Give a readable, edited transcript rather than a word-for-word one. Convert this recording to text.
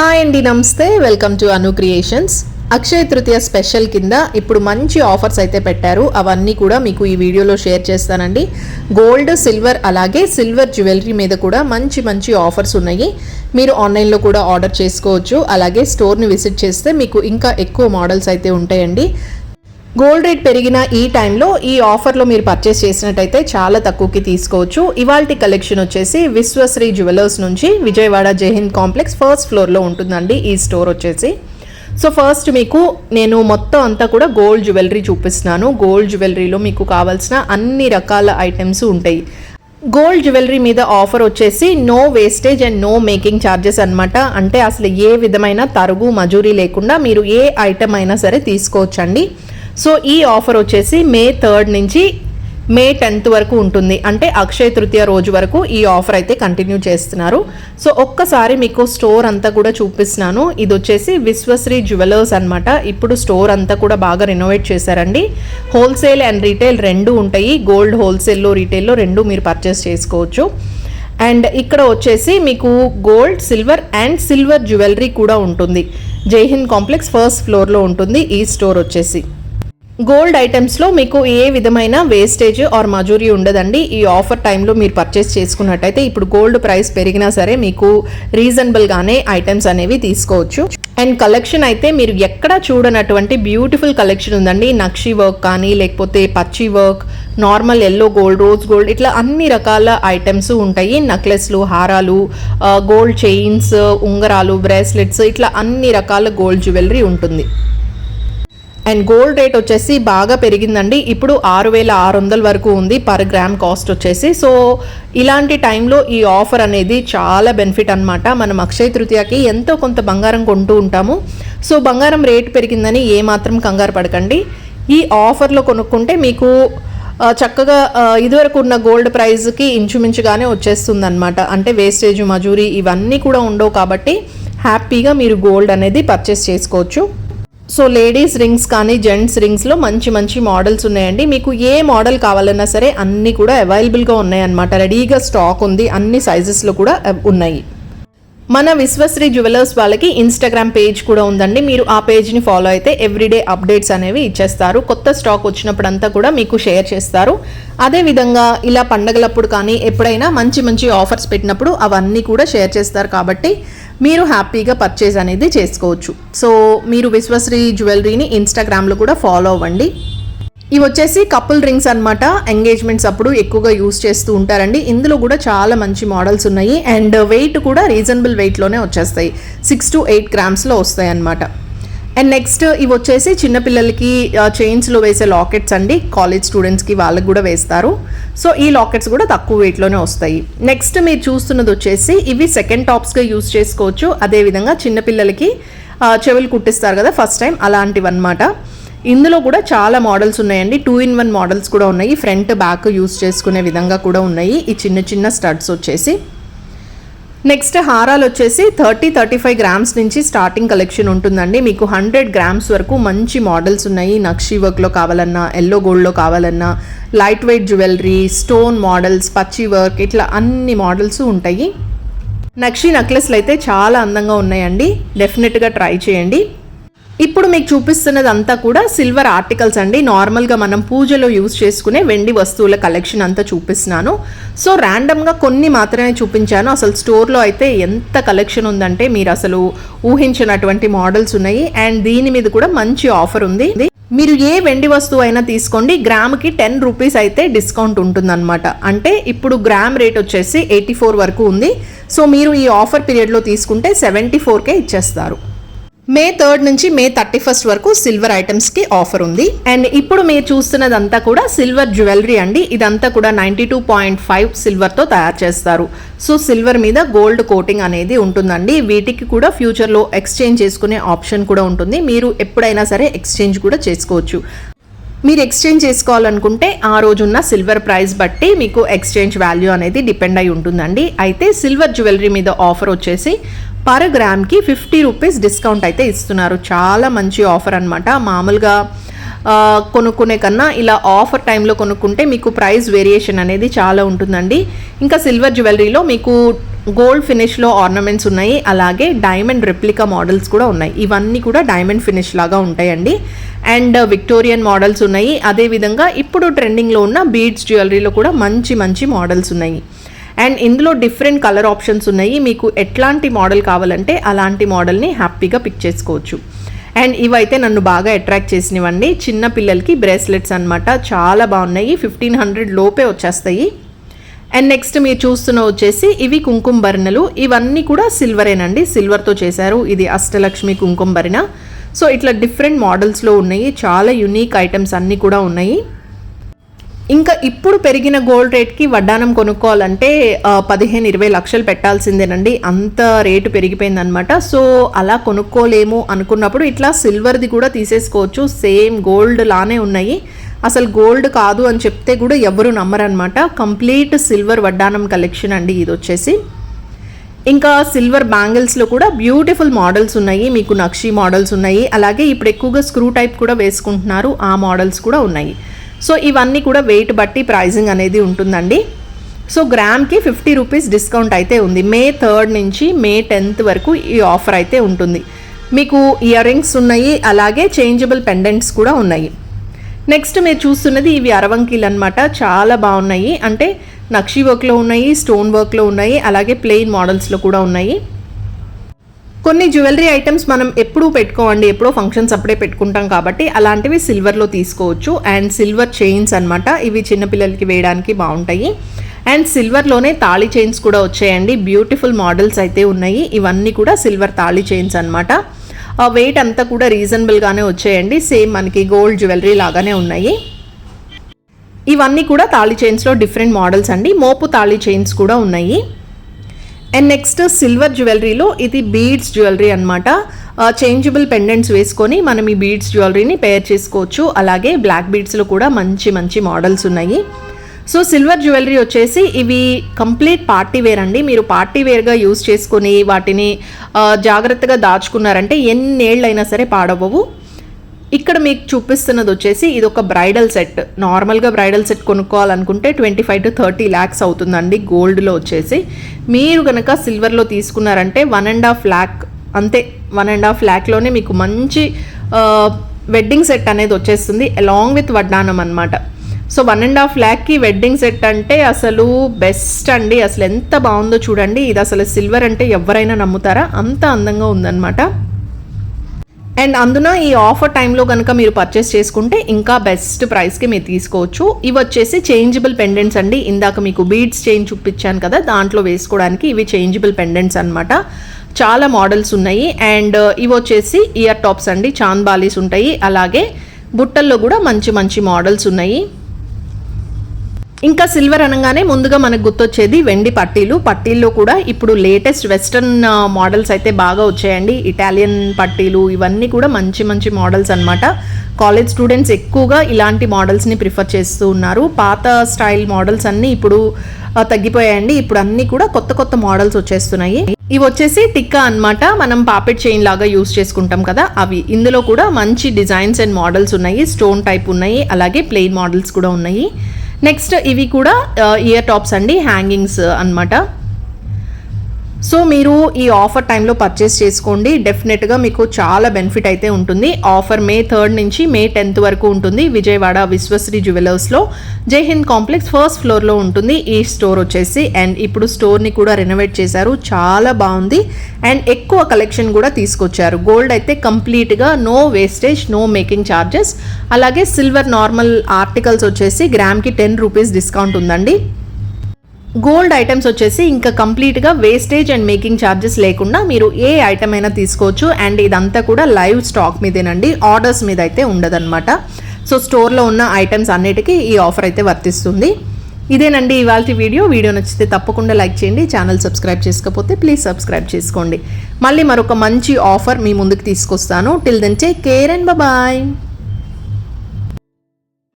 Hi అండి, నమస్తే. Welcome to Anu creations. Akshaya Tritiya special కింద ఇప్పుడు మంచి ఆఫర్స్ అయితే పెట్టారు. అవన్నీ కూడా మీకు ఈ వీడియోలో షేర్ చేస్తానండి. గోల్డ్, సిల్వర్ అలాగే సిల్వర్ జ్యువెలరీ మీద కూడా మంచి మంచి ఆఫర్స్ ఉన్నాయి. మీరు ఆన్లైన్లో కూడా ఆర్డర్ చేసుకోవచ్చు. అలాగే స్టోర్ని విజిట్ చేస్తే మీకు ఇంకా ఎక్కువ మోడల్స్ అయితే ఉంటాయండి. గోల్డ్ రేట్ పెరిగిన ఈ టైంలో ఈ ఆఫర్లో మీరు పర్చేస్ చేసినట్టయితే చాలా తక్కువకి తీసుకోవచ్చు. ఇవాల్టి కలెక్షన్ వచ్చేసి విశ్వశ్రీ జ్యువెలర్స్ నుంచి విజయవాడ జైహింద్ కాంప్లెక్స్ ఫస్ట్ ఫ్లోర్లో ఉంటుందండి ఈ స్టోర్ వచ్చేసి. సో ఫస్ట్ మీకు నేను మొత్తం అంతా కూడా గోల్డ్ జ్యువెలరీ చూపిస్తున్నాను. గోల్డ్ జ్యువెలరీలో మీకు కావాల్సిన అన్ని రకాల ఐటమ్స్ ఉంటాయి. గోల్డ్ జ్యువెలరీ మీద ఆఫర్ వచ్చేసి no wastage and no making charges అనమాట. అంటే అసలు ఏ విధమైన తరుగు మజూరీ లేకుండా మీరు ఏ ఐటమ్ అయినా సరే తీసుకోవచ్చండి. సో ఈ ఆఫర్ వచ్చేసి మే 3 నుంచి మే 10 వరకు ఉంటుంది. అంటే అక్షయ తృతీయ రోజు వరకు ఈ ఆఫర్ అయితే కంటిన్యూ చేస్తున్నారు. సో ఒక్కసారి మీకు స్టోర్ అంతా కూడా చూపిస్తున్నాను. ఇది వచ్చేసి విశ్వశ్రీ జ్యువెలర్స్ అనమాట. ఇప్పుడు స్టోర్ అంతా కూడా బాగా రెనోవేట్ చేశారండి. హోల్సేల్ అండ్ రీటైల్ రెండు ఉంటాయి. గోల్డ్ హోల్సేల్లో, రీటైల్లో రెండు మీరు పర్చేస్ చేసుకోవచ్చు. అండ్ ఇక్కడ వచ్చేసి మీకు gold, silver and silver jewellery కూడా ఉంటుంది. జైహింద్ కాంప్లెక్స్ ఫస్ట్ ఫ్లోర్లో ఉంటుంది ఈ స్టోర్ వచ్చేసి. గోల్డ్ ఐటమ్స్లో మీకు ఏ విధమైన వేస్టేజ్ ఆర్ మజూరీ ఉండదండి. ఈ ఆఫర్ టైంలో మీరు పర్చేస్ చేసుకున్నట్టయితే ఇప్పుడు గోల్డ్ ప్రైస్ పెరిగినా సరే మీకు రీజనబుల్గానే ఐటమ్స్ అనేవి తీసుకోవచ్చు. అండ్ కలెక్షన్ అయితే మీరు ఎక్కడ చూడనటువంటి బ్యూటిఫుల్ కలెక్షన్ ఉందండి. నక్షి వర్క్ కానీ లేకపోతే పచ్చి work, normal yellow gold, rose gold, ఇట్లా అన్ని రకాల ఐటమ్స్ ఉంటాయి. నెక్లెస్లు, హారాలు, గోల్డ్ చైన్స్, ఉంగరాలు, బ్రేస్లెట్స్, ఇట్లా అన్ని రకాల గోల్డ్ జ్యువెలరీ ఉంటుంది. అండ్ గోల్డ్ రేట్ వచ్చేసి బాగా పెరిగిందండి. ఇప్పుడు 6,600 వరకు ఉంది పర్ గ్రామ్ కాస్ట్ వచ్చేసి. సో ఇలాంటి టైంలో ఈ ఆఫర్ అనేది చాలా బెనిఫిట్ అనమాట. మనం అక్షయ తృతీయకి ఎంతో కొంత బంగారం కొంటూ ఉంటాము. సో బంగారం రేట్ పెరిగిందని ఏమాత్రం కంగారు పడకండి. ఈ ఆఫర్లో కొనుక్కుంటే మీకు చక్కగా ఇదివరకు ఉన్న గోల్డ్ ప్రైస్కి ఇంచుమించుగానే వచ్చేస్తుంది అనమాట. అంటే వేస్టేజ్, మజూరీ ఇవన్నీ కూడా ఉండవు కాబట్టి హ్యాపీగా మీరు గోల్డ్ అనేది పర్చేస్ చేసుకోవచ్చు. సో లేడీస్ రింగ్స్ కానీ జెంట్స్ రింగ్స్లో మంచి మంచి మోడల్స్ ఉన్నాయండి. మీకు ఏ మోడల్ కావాలన్నా సరే అన్నీ కూడా అవైలబుల్గా ఉన్నాయన్నమాట. రెడీగా స్టాక్ ఉంది. అన్ని సైజెస్లో కూడా ఉన్నాయి. మన విశ్వశ్రీ జ్యువెలర్స్ వాళ్ళకి ఇన్స్టాగ్రామ్ పేజ్ కూడా ఉందండి. మీరు ఆ పేజ్ని ఫాలో అయితే ఎవ్రీడే అప్డేట్స్ అనేవి ఇచ్చేస్తారు. కొత్త స్టాక్ వచ్చినప్పుడు అంతా కూడా మీకు షేర్ చేస్తారు. అదేవిధంగా ఇలా పండగలప్పుడు కానీ ఎప్పుడైనా మంచి మంచి ఆఫర్స్ పెట్టినప్పుడు అవన్నీ కూడా షేర్ చేస్తారు. కాబట్టి మీరు హ్యాపీగా పర్చేజ్ అనేది చేసుకోవచ్చు. సో మీరు విశ్వశ్రీ జ్యువెలరీని ఇన్స్టాగ్రామ్లో కూడా ఫాలో అవ్వండి. ఇవి వచ్చేసి కపుల్ రింగ్స్ అనమాట. ఎంగేజ్మెంట్స్ అప్పుడు ఎక్కువగా యూస్ చేస్తూ ఉంటారండి. ఇందులో కూడా చాలా మంచి మోడల్స్ ఉన్నాయి. అండ్ వెయిట్ కూడా రీజనబుల్ వెయిట్లోనే వచ్చేస్తాయి. 6 to 8 గ్రామ్స్లో వస్తాయి అన్నమాట. అండ్ నెక్స్ట్ ఇవి వచ్చేసి చిన్నపిల్లలకి చైన్స్లో వేసే లాకెట్స్ అండి. కాలేజ్ స్టూడెంట్స్కి వాళ్ళకి కూడా వేస్తారు. సో ఈ లాకెట్స్ కూడా తక్కువ వెయిట్లోనే వస్తాయి. నెక్స్ట్ మీరు చూస్తున్నది వచ్చేసి ఇవి సెకండ్ టాప్స్గా యూస్ చేసుకోవచ్చు. అదేవిధంగా చిన్నపిల్లలకి చెవులు కుట్టిస్తారు కదా ఫస్ట్ టైం, అలాంటివి అనమాట. ఇందులో కూడా చాలా మోడల్స్ ఉన్నాయండి. 2-in-1 మోడల్స్ కూడా ఉన్నాయి. ఫ్రంట్ బ్యాక్ యూస్ చేసుకునే విధంగా కూడా ఉన్నాయి. ఈ చిన్న చిన్న స్టడ్స్ వచ్చేసి. నెక్స్ట్ హారాలు వచ్చేసి 30-35 గ్రామ్స్ నుంచి స్టార్టింగ్ కలెక్షన్ ఉంటుందండి. మీకు 100 గ్రామ్స్ వరకు మంచి మోడల్స్ ఉన్నాయి. నక్షి వర్క్లో కావాలన్నా, ఎల్లో గోల్డ్లో కావాలన్నా, light weight jewellery, stone models, పచ్చి వర్క్, ఇట్లా అన్ని మోడల్స్ ఉంటాయి. నక్షి నెక్లెస్లు అయితే చాలా అందంగా ఉన్నాయండి. డెఫినెట్గా ట్రై చేయండి. ఇప్పుడు మీకు చూపిస్తున్నది అంతా కూడా సిల్వర్ ఆర్టికల్స్ అండి. నార్మల్గా మనం పూజలో యూజ్ చేసుకునే వెండి వస్తువుల కలెక్షన్ అంతా చూపిస్తున్నాను. సో ర్యాండమ్గా కొన్ని మాత్రమే చూపించాను. అసలు స్టోర్లో అయితే ఎంత కలెక్షన్ ఉందంటే మీరు అసలు ఊహించినటువంటి మోడల్స్ ఉన్నాయి. అండ్ దీని మీద కూడా మంచి ఆఫర్ ఉంది. మీరు ఏ వెండి వస్తువు అయినా తీసుకోండి, గ్రామ్కి 10 రూపీస్ అయితే డిస్కౌంట్ ఉంటుందన్నమాట. అంటే ఇప్పుడు గ్రామ్ రేట్ వచ్చేసి 84 వరకు ఉంది. సో మీరు ఈ ఆఫర్ పీరియడ్లో తీసుకుంటే 74కే ఇచ్చేస్తారు. మే 3 నుంచి మే 31 వరకు సిల్వర్ ఐటమ్స్కి ఆఫర్ ఉంది. అండ్ ఇప్పుడు మీరు చూస్తున్నదంతా కూడా సిల్వర్ జ్యువెలరీ అండి. ఇదంతా కూడా 92.5 సిల్వర్తో తయారు చేస్తారు. సో సిల్వర్ మీద గోల్డ్ కోటింగ్ అనేది ఉంటుందండి. వీటికి కూడా ఫ్యూచర్లో ఎక్స్చేంజ్ చేసుకునే ఆప్షన్ కూడా ఉంటుంది. మీరు ఎప్పుడైనా సరే ఎక్స్చేంజ్ కూడా చేసుకోవచ్చు. మీరు ఎక్స్చేంజ్ చేసుకోవాలనుకుంటే ఆ రోజున్న సిల్వర్ ప్రైస్ బట్టి మీకు ఎక్స్చేంజ్ వాల్యూ అనేది డిపెండ్ అయి ఉంటుందండి. అయితే సిల్వర్ జ్యువెలరీ మీద ఆఫర్ వచ్చేసి పర్ గ్రామ్కి 50 రూపీస్ డిస్కౌంట్ అయితే ఇస్తున్నారు. చాలా మంచి ఆఫర్ అనమాట. మామూలుగా కొనుక్కునే కన్నా ఇలా ఆఫర్ టైంలో కొనుక్కుంటే మీకు ప్రైస్ వేరియేషన్ అనేది చాలా ఉంటుందండి. ఇంకా సిల్వర్ జ్యువెలరీలో మీకు గోల్డ్ ఫినిష్లో ఆర్నమెంట్స్ ఉన్నాయి, అలాగే డైమండ్ రెప్లికా మోడల్స్ కూడా ఉన్నాయి. ఇవన్నీ కూడా డైమండ్ ఫినిష్ లాగా ఉంటాయండి. అండ్ విక్టోరియన్ మోడల్స్ ఉన్నాయి. అదేవిధంగా ఇప్పుడు ట్రెండింగ్లో ఉన్న బీడ్స్ జ్యువెలరీలో కూడా మంచి మంచి మోడల్స్ ఉన్నాయి. అండ్ ఇందులో డిఫరెంట్ కలర్ ఆప్షన్స్ ఉన్నాయి. మీకు ఎట్లాంటి మోడల్ కావాలంటే అలాంటి మోడల్ని హ్యాపీగా పిక్ చేసుకోవచ్చు. అండ్ ఇవైతే నన్ను బాగా అట్రాక్ట్ చేసినవండి. చిన్న పిల్లలకి బ్రేస్లెట్స్ అనమాట, చాలా బాగున్నాయి. 1500 లోపే వచ్చేస్తాయి. అండ్ నెక్స్ట్ మీరు చూస్తున్న వచ్చేసి ఇవి కుంకుమ భరణలు. ఇవన్నీ కూడా సిల్వరేనండి, సిల్వర్తో చేశారు. ఇది అష్టలక్ష్మి కుంకుమ భరణ. సో ఇట్లా డిఫరెంట్ మోడల్స్లో ఉన్నాయి. చాలా యునీక్ ఐటమ్స్ అన్నీ కూడా ఉన్నాయి. ఇంకా ఇప్పుడు పెరిగిన గోల్డ్ రేట్కి వడ్డానం కొనుక్కోవాలంటే 15-20 లక్షలు పెట్టాల్సిందేనండి. అంత రేటు పెరిగిపోయిందనమాట. సో అలా కొనుక్కోలేము అనుకున్నప్పుడు ఇట్లా సిల్వర్ది కూడా తీసేసుకోవచ్చు. సేమ్ గోల్డ్ లానే ఉన్నాయి. అసలు గోల్డ్ కాదు అని చెప్తే కూడా ఎవరు నమ్మరనమాట. కంప్లీట్ సిల్వర్ వడ్డానం కలెక్షన్ అండి ఇది వచ్చేసి. ఇంకా సిల్వర్ బ్యాంగిల్స్లో కూడా బ్యూటిఫుల్ మోడల్స్ ఉన్నాయి. మీకు నక్షి మోడల్స్ ఉన్నాయి, అలాగే ఇప్పుడు ఎక్కువగా స్క్రూ టైప్ కూడా వేసుకుంటున్నారు, ఆ మోడల్స్ కూడా ఉన్నాయి. సో ఇవన్నీ కూడా వెయిట్ బట్టి ప్రైజింగ్ అనేది ఉంటుందండి. సో గ్రామ్కి 50 రూపీస్ డిస్కౌంట్ అయితే ఉంది. May 3rd నుంచి May 10th వరకు ఈ ఆఫర్ అయితే ఉంటుంది. మీకు ఇయర్ రింగ్స్ ఉన్నాయి, అలాగే చేంజబుల్ పెండెంట్స్ కూడా ఉన్నాయి. నెక్స్ట్ మీరు చూస్తున్నది ఇవి అరవంకీలు అనమాట. చాలా బాగున్నాయి. అంటే నక్షి వర్క్లో ఉన్నాయి, స్టోన్ వర్క్లో ఉన్నాయి, అలాగే ప్లెయిన్ మోడల్స్లో కూడా ఉన్నాయి. కొన్ని జ్యువెలరీ ఐటమ్స్ మనం ఎప్పుడూ పెట్టుకోవండి, ఎప్పుడో ఫంక్షన్స్ అప్పుడే పెట్టుకుంటాం కాబట్టి అలాంటివి సిల్వర్లో తీసుకోవచ్చు. అండ్ సిల్వర్ చైన్స్ అనమాట, ఇవి చిన్నపిల్లలకి వేయడానికి బాగుంటాయి. అండ్ సిల్వర్లోనే తాళి చైన్స్ కూడా వచ్చాయండి. బ్యూటిఫుల్ మోడల్స్ అయితే ఉన్నాయి. ఇవన్నీ కూడా సిల్వర్ తాళి చైన్స్ అనమాట. వెయిట్ అంతా కూడా రీజనబుల్గానే వచ్చాయండి. సేమ్ మనకి గోల్డ్ జ్యువెలరీ లాగానే ఉన్నాయి. ఇవన్నీ కూడా తాళి చైన్స్లో డిఫరెంట్ మోడల్స్ అండి. మోపు తాళి చైన్స్ కూడా ఉన్నాయి. అండ్ నెక్స్ట్ సిల్వర్ జ్యువెలరీలో ఇది బీడ్స్ జ్యువెలరీ అనమాట. చేంజబుల్ పెండెంట్స్ వేసుకొని మనం ఈ బీడ్స్ జ్యువెలరీని పేర్ చేసుకోవచ్చు. అలాగే బ్లాక్ బీడ్స్లో కూడా మంచి మంచి మోడల్స్ ఉన్నాయి. సో సిల్వర్ జ్యువెలరీ వచ్చేసి ఇవి కంప్లీట్ పార్టీ వేర్ అండి. మీరు పార్టీ వేర్గా యూజ్ చేసుకొని వాటిని జాగ్రత్తగా దాచుకున్నారంటే ఎన్నేళ్ళైనా సరే పాడవవు. ఇక్కడ మీకు చూపిస్తున్నది వచ్చేసి ఇది ఒక బ్రైడల్ సెట్. నార్మల్గా బ్రైడల్ సెట్ కొనుక్కోవాలనుకుంటే 25 to 30 lakhs అవుతుందండి గోల్డ్లో వచ్చేసి. మీరు కనుక సిల్వర్లో తీసుకున్నారంటే 1.5 lakh అంతే. 1.5 lakhలోనే మీకు మంచి వెడ్డింగ్ సెట్ అనేది వచ్చేస్తుంది, అలాంగ్ విత్ వడ్డానం అనమాట. సో 1.5 lakhకి వెడ్డింగ్ సెట్ అంటే అసలు బెస్ట్ అండి. అసలు ఎంత బాగుందో చూడండి. ఇది అసలు సిల్వర్ అంటే ఎవరైనా నమ్ముతారా, అంత అందంగా ఉందన్నమాట. అండ్ అందున ఈ ఆఫర్ టైంలో కనుక మీరు పర్చేస్ చేసుకుంటే ఇంకా బెస్ట్ ప్రైస్కి మీరు తీసుకోవచ్చు. ఇవి వచ్చేసి చేంజబుల్ పెండెంట్స్ అండి. ఇందాక మీకు బీడ్స్ చైన్ చూపించాను కదా, దాంట్లో వేసుకోవడానికి ఇవి చేంజబుల్ పెండెంట్స్ అనమాట. చాలా మోడల్స్ ఉన్నాయి. అండ్ ఇవి వచ్చేసి ఇయర్ టాప్స్ అండి, చాంద్ బాలీస్ ఉంటాయి. అలాగే బుట్టల్లో కూడా మంచి మంచి మోడల్స్ ఉన్నాయి. ఇంకా సిల్వర్ అనగానే ముందుగా మనకు గుర్తొచ్చేది వెండి పట్టీలు. పట్టీల్లో కూడా ఇప్పుడు లేటెస్ట్ వెస్ట్రన్ మోడల్స్ అయితే బాగా వచ్చాయండి. ఇటాలియన్ పట్టీలు ఇవన్నీ కూడా మంచి మంచి మోడల్స్ అనమాట. కాలేజ్ స్టూడెంట్స్ ఎక్కువగా ఇలాంటి మోడల్స్ని ప్రిఫర్ చేస్తూ ఉన్నారు. పాత స్టైల్ మోడల్స్ అన్నీ ఇప్పుడు తగ్గిపోయాయండి. ఇప్పుడు అన్నీ కూడా కొత్త కొత్త మోడల్స్ వచ్చేస్తున్నాయి. ఇవి వచ్చేసి టిక్కా అనమాట. మనం పాపెట్ చైన్ లాగా యూజ్ చేసుకుంటాం కదా అవి. ఇందులో కూడా మంచి డిజైన్స్ అండ్ మోడల్స్ ఉన్నాయి. స్టోన్ టైప్ ఉన్నాయి, అలాగే ప్లెయిన్ మోడల్స్ కూడా ఉన్నాయి. నెక్స్ట్ ఇవి కూడా ఇయర్ టాప్స్ అండి, హ్యాంగింగ్స్ అనమాట. సో మీరు ఈ ఆఫర్ టైంలో పర్చేస్ చేసుకోండి. డెఫినెట్గా మీకు చాలా బెనిఫిట్ అయితే ఉంటుంది. ఆఫర్ May 3rd నుంచి May 10th వరకు ఉంటుంది. విజయవాడ విశ్వశ్రీ జ్యువెలర్స్లో జై హింద్ కాంప్లెక్స్ ఫస్ట్ ఫ్లోర్లో ఉంటుంది ఈ స్టోర్ వచ్చేసి. అండ్ ఇప్పుడు స్టోర్ని కూడా రెనోవేట్ చేశారు, చాలా బాగుంది. అండ్ ఎక్కువ కలెక్షన్ కూడా తీసుకొచ్చారు. గోల్డ్ అయితే కంప్లీట్గా no wastage, no making charges. అలాగే సిల్వర్ నార్మల్ ఆర్టికల్స్ వచ్చేసి గ్రామ్కి 10 రూపీస్ డిస్కౌంట్ ఉందండి. గోల్డ్ ఐటమ్స్ వచ్చేసి ఇంకా కంప్లీట్గా వేస్టేజ్ అండ్ మేకింగ్ ఛార్జెస్ లేకుండా మీరు ఏ ఐటమ్ అయినా తీసుకోవచ్చు. అండ్ ఇదంతా కూడా లైవ్ స్టాక్ మీదేనండి, ఆర్డర్స్ మీద అయితే ఉండదన్నమాట. సో స్టోర్లో ఉన్న ఐటమ్స్ అన్నిటికీ ఈ ఆఫర్ అయితే వర్తిస్తుంది. ఇదేనండి ఇవాల్టి వీడియో. వీడియో నచ్చితే తప్పకుండా లైక్ చేయండి. ఛానల్ సబ్స్క్రైబ్ చేసుకోకపోతే ప్లీజ్ సబ్స్క్రైబ్ చేసుకోండి. మళ్ళీ మరొక మంచి ఆఫర్ మీ ముందుకు తీసుకొస్తాను. Till then take care and bye.